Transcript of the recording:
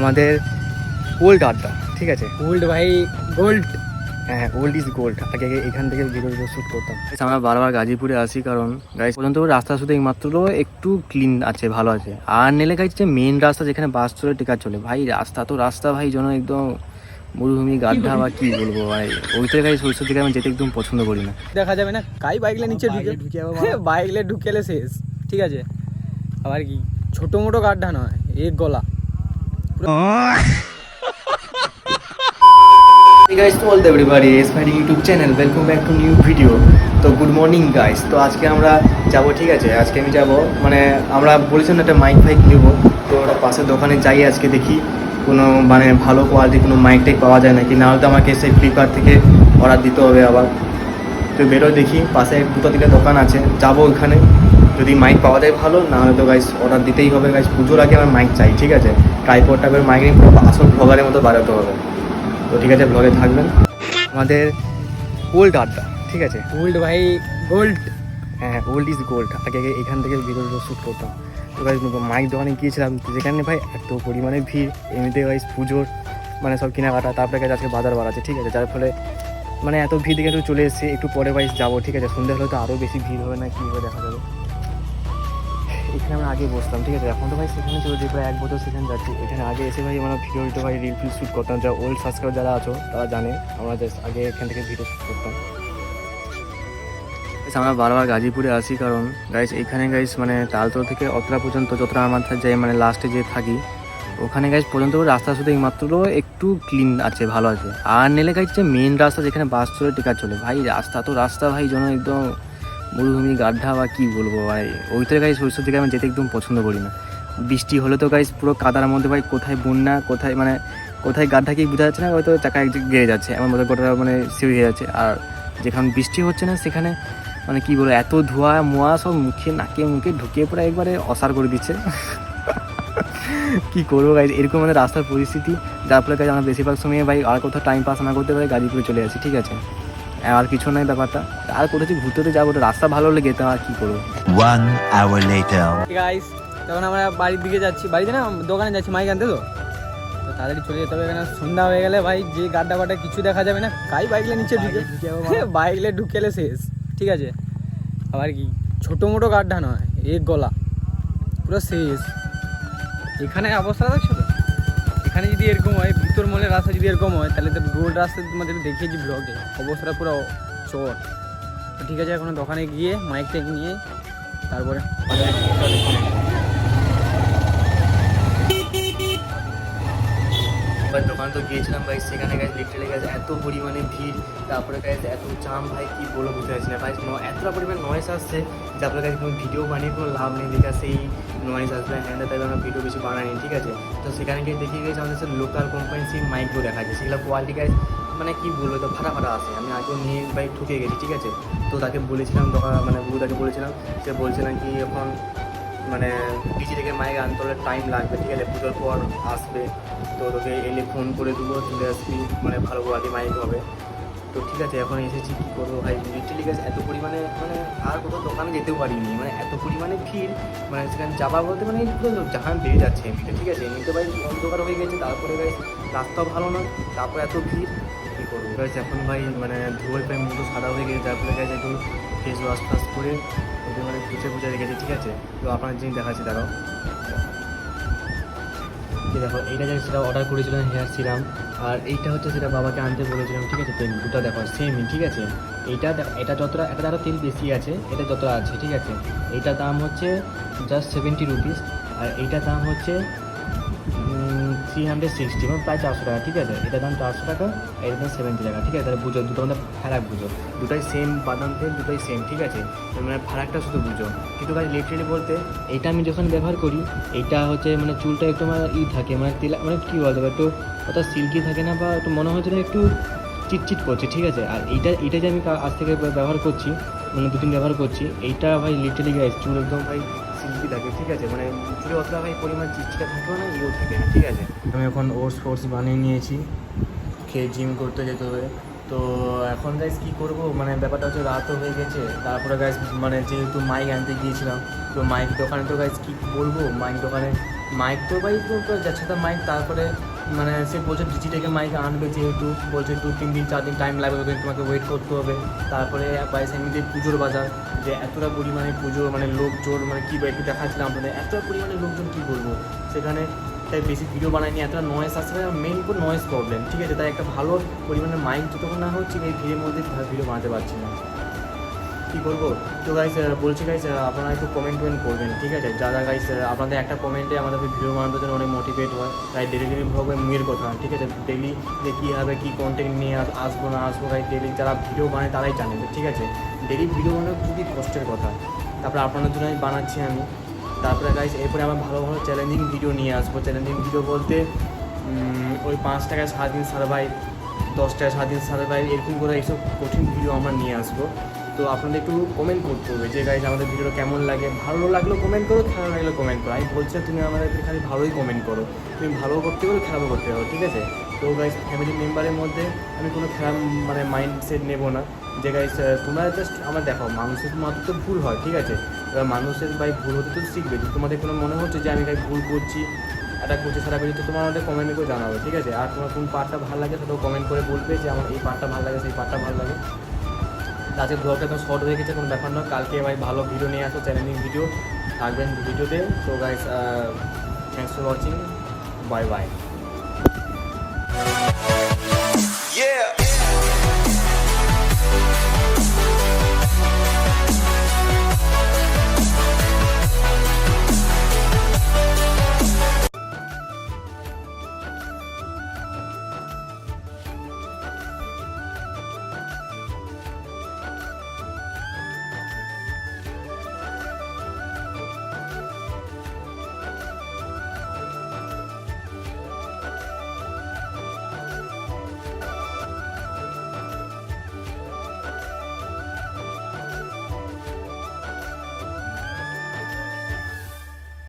আমাদের ওল্ড আড্ডা, ঠিক আছে? ওল্ড ভাই, গোল্ড। হ্যাঁ, ওল্ড ইজ গোল্ড। আগে এখান থেকে ভিডিও শ্যুট করতাম। আমরা বারবার গাজীপুরে আসি কারণ গাইজ পর্যন্ত রাস্তা শুধু এইমাত্র একটু ক্লিন আছে, ভালো আছে। আর নেলে গাইজ যে মেন রাস্তা যেখানে বাস চলে টিকা চলে, ভাই রাস্তা ভাই যেন একদম মরুভূমি গাড্ডা বা কি বলবো ভাই। ওইটা গাইজ ওইসব দিকে আমি যেতে একদম পছন্দ করি না। দেখা যাবে না কাই বাইকলে নিচে ঢুকে বাইকলে ঢুকেলে শেষ, ঠিক আছে? আবার কি ছোট মোটো গাড্ডা নয়, এক গলা। Hey guys, to all everybody, it's my YouTube channel. Welcome back to new video. তো গুড মর্নিং গাইস। তো আজকে আমরা যাব, ঠিক আছে? আজকে আমি যাব, মানে আমরা বলেছিলাম একটা মাইক নিব। তো ওটা পাশের দোকানে যাই, আজকে দেখি কোনো মানে ভালো কোয়ালিটি কোনো মাইক পাওয়া যায় নাকি। না হলে তো আমাকে সেই ফ্লিপকার্ট থেকে অর্ডার দিতে হবে আবার। তো বেরোয় দেখি, পাশে দুটো তিনটে দোকান আছে, যাবো ওখানে। যদি মাইক পাওয়া যায় ভালো, না হলে তো গাইস অর্ডার দিতেই হবে গাইস। পুজোর আগে আমার মাইক চাই, ঠিক আছে? ট্রাইপড টাইপের মাইক নিয়ে পুরো আসল ভ্লগারের মতো বাড়াতে হবে। তো ঠিক আছে, ব্লগে থাকবেন। আমাদের ওল্ড আড্ডা, ঠিক আছে? ওল্ড ভাই, গোল্ড। হ্যাঁ, ওল্ড ইজ গোল্ড। আগে এখান থেকে ভিডিও শ্যুট করতাম। তো গাইজ মাইক দোকানে গিয়েছিলাম, যেখানে ভাই এত পরিমাণে ভিড়। এমনিতে গাইজ পুজোর মানে সব কেনাকাটা, তারপরে গাইজ আজকে বাজার বাড়াচ্ছে, ঠিক আছে? যার ফলে মানে এত ভিড় দেখে একটু চলে এসেছি। একটু পরে গাইজ যাবো, ঠিক আছে? সন্ধ্যা হলে তো আরও বেশি ভিড় হবে না, কী হবে দেখা যাবে। এখানে আমরা আগে বসতাম, ঠিক আছে? এখন তো ভাই সেখানে চলছে, প্রায় 1 বছর সেখানে যাচ্ছি। এখানে আগে এসে ভাই আমরা ভিডিও ভাই রিল শ্যুট করতাম। যা ওল্ড সাবস্ক্রাইবার যারা আছো তারা জানে, আমরা আগে এখান থেকে ভিডিও শ্যুট করতাম। আমরা বারবার গাজীপুরে আসি কারণ গাইস এইখানে গাইস মানে তালতলা থেকে অতটা পর্যন্ত যতটা আমার যাই, মানে লাস্টে যে থাকি ওখানে গাইস পর্যন্ত রাস্তা শুধু এইমাত্র একটু ক্লিন আছে, ভালো আছে। আর নেলে গাইস যে মেন রাস্তা যেখানে বাস চলে টিকা চলে, ভাই রাস্তা ভাই যেন একদম মরুভূমি গাড্ডা বা কি বলবো ভাই। ওইটা গাইস ওইসব দিকে আমি যেতে একদম পছন্দ করি না। বৃষ্টি হলে তো গাইস পুরো কাদার মধ্যে ভাই, কোথায় বন্যা, কোথায় গাড্ডা কি বোঝা যাচ্ছে না, হয়তো চাকা একদিক গেড়ে যাচ্ছে, এমন মধ্যে গোটা মানে সিঁড়ি হয়ে যাচ্ছে। আর যেখানে বৃষ্টি হচ্ছে না সেখানে মানে কি বলবো, এত ধোঁয়া মোয়া সব নাকে মুখে ঢুকিয়ে পড়ে একবারে অসার করে দিচ্ছে। কি করবো গাইজ, এরকম মানে রাস্তার পরিস্থিতি, যার ফলে গাইজ আমরা বেশিরভাগ সময় ভাই আর কোথাও টাইম পাস না করতে পারি, গাজীপুরে চলে আসি, ঠিক আছে? আর কিছু নাই ব্যাপারটা। আর কোথাও ঘুরতে যাবো, রাস্তা ভালো লেগে তো আর কি করবো। 1 hour later. গাইস, তখন আমরা বাড়ির দিকে যাচ্ছি, বাড়িতে না দোকানে যাচ্ছি মাইক আনতে। তো তাড়াতাড়ি চলে যেতে হবে, এখানে সন্ধ্যা হয়ে গেলে ভাই যে গাড্ডা বাড্ডা কিছু দেখা যাবে না, কাই বাইকলে নিচে ঢুকে বাইকলে ঢুকেলে শেষ, ঠিক আছে? আবার কি ছোট মোটো গাড্ডা নয়, এক গলা, পুরো শেষ। এখানে অবস্থা দেখছো তো, এখানে যদি এরকম হয়, ভিতর মলের রাস্তা যদি এরকম হয়, তাহলে তো রোড রাস্তা তোমাদের দেখিয়েছি ব্লগে, অবস্থাটা পুরো চট। তো ঠিক আছে, এখন দোকানে গিয়ে মাইক টেক নিয়ে তারপরে দোকানে তো গিয়েছিলাম ভাই, সেখানে গাছ লিটারালি গাছ এত পরিমাণে ভিড়, তারপরে গাছ এত জাম ভাই, কি বলবো বুঝতে পারছি না ভাই। এতটা পরিমাণ নয়েস আসছে, তারপরে গাছ কোনো ভিডিও বানিয়ে কোনো লাভ নেই, দেখা সেই নয়েস আসবে হ্যান্ডে, তাই আমরা ভিডিও বেশি বানাইনি, ঠিক আছে? তো সেখানে গিয়ে দেখে গেছে আমাদের লোকাল কোম্পানি সেই মাইকগুলো দেখা যায়, সেগুলো কোয়ালিটি গাছ মানে কি বলবো, তো ফাটা আসে। আমি আগেও নিয়ে ভাই ঠুকে গেছি, ঠিক আছে? তো তাকে বলেছিলাম দোকান মানে বুদাকে বলেছিলাম, সে বলছে না কি এখন মানে পিজি থেকে মাইক আনতে হলে টাইম লাগবে, ঠিক আছে? পুজোর পর আসবে, তো তোকে এলে ফোন করে দেবো, চলে আসবি, মানে ভালো কোয়ালিটি মাইক হবে। তো ঠিক আছে, এখন এসেছি, কী করবো ভাই। লিটারালি গাছ এত পরিমাণে মানে আর কোথাও দোকানে যেতেও পারিনি, মানে এত পরিমাণে ভিড়, মানে সেখানে যাবা বলতে মানে পুরো জাহান বেড়ে যাচ্ছে এমনিতে, ঠিক আছে? এমনিতে ভাই অন্ধকার হয়ে গেছে, তারপরে ভাই রাস্তাও ভালো না, তারপরে এত ভিড়, কী করবো গাছ। এখন ভাই মানে ধুয়ে প্রায় মুখো সাদা হয়ে গেছে, তারপরে গাছ একটু ফেস ওয়াশ ফাশ করে ওদের মানে পুজো রেখেছে, ঠিক আছে? তো আপনার জিনিস দেখাচ্ছি তারাও দেখো, এইটা যে সেটা অর্ডার করেছিলাম হেয়ার সিরাম, আর এইটা হচ্ছে সেটা বাবাকে আনতে বলেছিলাম, ঠিক আছে? তেল দুটো দেখো সেমই, ঠিক আছে? এটা যতটা, এটা আরও তেল বেশি আছে, এটা যতটা আছে, ঠিক আছে? এইটার দাম হচ্ছে জাস্ট 70 রুপিস, আর এইটার দাম হচ্ছে 360, মানে প্রায় 400 টাকা, ঠিক আছে? এটার দাম 400 টাকা, এটার দাম 70 টাকা, ঠিক আছে? তাহলে বুঝো দুটো মধ্যে ফারাক বুঝো, দুটাই সেম বাদাম তেল, দুটোই সেম, ঠিক আছে? মানে ফারাকটা শুধু বুঝো। কিন্তু গাছ লিটারালি বলতে এইটা আমি যখন ব্যবহার করি, এইটা হচ্ছে মানে চুলটা একটু আমার থাকে, মানে তেল মানে কী বলতে হবে, একটু অর্থাৎ সিল্কি থাকে না, বা একটু মনে হচ্ছে না একটু চিটচিট করছে, ঠিক আছে? আর এইটা যে আমি আজ থেকে ব্যবহার করছি, মানে 2-3 ব্যবহার করছি, এইটা ভাই লিটারালি গাছ চুল একদম ভাই সিল্কি থাকে, ঠিক আছে? মানে চুলে অতটা ভাই পরিমাণ চিটচিটা থাকেও না, ইয়েও থাকে না, ঠিক আছে? আমি এখন ওটস বানিয়ে নিয়েছি, খেয়ে জিম করতে যেতে হবে। তো এখন গাইজ কী করবো, মানে ব্যাপারটা হচ্ছে রাতও হয়ে গেছে, তারপরে গাইজ মানে যেহেতু মাইক আনতে গিয়েছিলাম, তো মাইক দোকানে তো গাইজ কী বলবো, মাইক দোকানে মাইক তো ভাই তো যাচ্ছে তার মাইক, তারপরে মানে সে বলছে ডিজিটাকে মাইক আনবে, যেহেতু বলছে 2-3 দিন 4 দিন টাইম লাগবে, ওদের তোমাকে ওয়েট করতে হবে। তারপরে বাইশ এমনিতে পুজোর বাজার, যে এতটা পরিমাণে পুজো মানে লোকজন মানে কী একটু দেখাচ্ছিলাম আপনাদের, এতটা পরিমাণে লোকজন কী বলবো সেখানে, তাই বেশি ভিডিও বানাইনি, এতটা নয়েস আসছে, মেইন কোনো নয়েস প্রবলেম, ঠিক আছে। তাই একটা ভালো পরিমাণে মাইক যতক্ষণ না হচ্ছে এই ভিড়ের মধ্যে ভিডিও বানাতে পারছি না, কী করবো। তো গাইস বলছি গাইস আপনারা একটু কমেন্ট করবেন, ঠিক আছে। যারা গাইস আপনাদের একটা কমেন্টে আমাদের ভিডিও বানানোর জন্য অনেক মোটিভেট হয়। তাই ডেলি ব্লগে মেয়ের কথা, ঠিক আছে, ডেলি যে কী হবে কী কন্টেন্ট নিয়ে আসবো না আসবো, গাইস ডেলি যারা ভিডিও বানায় তারাই জানে, ঠিক আছে। ডেলি ভিডিও বানানো খুবই কষ্টের কথা, তারপরে আপনাদের জন্য আমি বানাচ্ছি আমি। তারপরে গাইস এরপরে আমার ভালো ভালো চ্যালেঞ্জিং ভিডিও নিয়ে আসবো। চ্যালেঞ্জিং ভিডিও বলতে ওই 5 টাকায় সারাদিন সার্ভাইভ, 10 টাকায় সারাদিন সার্ভাইভ, এরকম করে এইসব কঠিন ভিডিও আমরা নিয়ে আসবো। তো আপনাদের একটু কমেন্ট করতে হবে যে গাইজ আমাদের ভিডিওটা কেমন লাগে, ভালো লাগলেও কমেন্ট করো, খারাপ লাগলেও কমেন্ট করো। আমি বলছি তুমি আমাদেরকে খালি ভালোই কমেন্ট করো, তুমি ভালো করতে পারো খারাপও করতে পারো, ঠিক আছে। তো গাইজ ফ্যামিলি মেম্বারের মধ্যে আমি কোনো খারাপ মানে মাইন্ডসেট নেবো না, যে গাইজ তোমরা জাস্ট আমার দেখো মানুষের মাত্র তো ভুল হয়, ঠিক আছে। এবার মানুষের ভাই ভুল হতে তো শিখবে, যদি তোমাদের কোনো মনে হচ্ছে যে আমি গাই ভুল করছি, এটা করছি সারা বেরিয়ে, তো তোমার আমাদের কমেন্ট করে জানাবে, ঠিক আছে। আর তোমার কোন পার্টটা ভালো লাগে সেটাও কমেন্ট করে বলবে যে আমার এই পার্টটা ভালো লাগে, সেই পার্টটা ভালো লাগে। আজকে ব্লগটা একদম শর্ট হয়ে গেছে, কোনো ব্যাপার না, কালকে ভাই ভালো ভিডিও নিয়ে আসো, চ্যালেঞ্জিং ভিডিও থাকবেন ভিডিওতে। তো guys thanks for watching, bye bye. Yeah.